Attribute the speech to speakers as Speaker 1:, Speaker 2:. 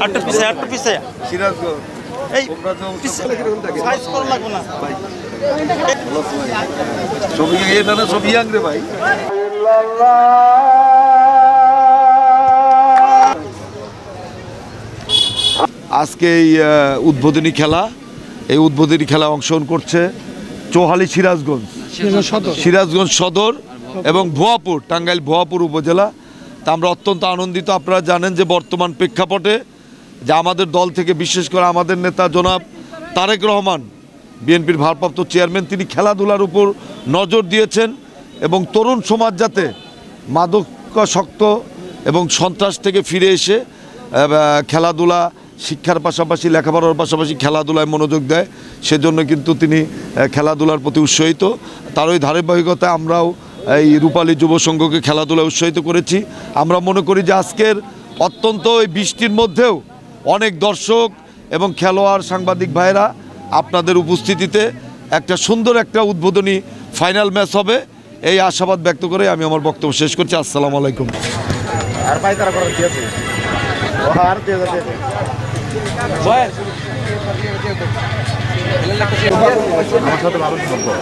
Speaker 1: আটটা পিছে
Speaker 2: সিরাজগঞ্জ
Speaker 1: এই সাইজ করা লাগবে না
Speaker 2: ভাই ছবি না ছবি আনবে ভাই। আজকে এই উদ্বোধনী খেলা, এই উদ্বোধনী খেলা অংশগ্রহণ করছে চৌহালি সিরাজগঞ্জ সদর এবং ভুয়াপুর, টাঙ্গাইল ভুয়াপুর উপজেলা। তা আমরা অত্যন্ত আনন্দিত। আপনারা জানেন যে বর্তমান প্রেক্ষাপটে যে আমাদের দল থেকে বিশেষ করে আমাদের নেতা জনাব তারেক রহমান, বিএনপির ভারপ্রাপ্ত চেয়ারম্যান, তিনি খেলাধুলার উপর নজর দিয়েছেন এবং তরুণ সমাজ যাতে মাদকাসক্ত এবং সন্ত্রাস থেকে ফিরে এসে খেলাধুলা, শিক্ষার পাশাপাশি লেখাপড়ার পাশাপাশি খেলাধুলায় মনোযোগ দেয়, সেজন্য কিন্তু তিনি খেলাধুলার প্রতি উৎসাহিত। তার ওই ধারাবাহিকতায় আমরাও এই রূপালী যুব সংঘকে খেলাধুলায় উৎসাহিত করেছি। আমরা মনে করি যে আজকের অত্যন্ত এই বৃষ্টির মধ্যেও অনেক দর্শক এবং খেলোয়াড়, সাংবাদিক ভাইরা আপনাদের উপস্থিতিতে একটা সুন্দর একটা উদ্বোধনী ফাইনাল ম্যাচ হবে, এই আশাবাদ ব্যক্ত করে আমি আমার বক্তব্য শেষ করছি। আসসালামু আলাইকুম।
Speaker 1: আর ভাই তারা করার কি আছে আর দিয়ে যাবে আমার সাথে ভালো সম্পর্ক।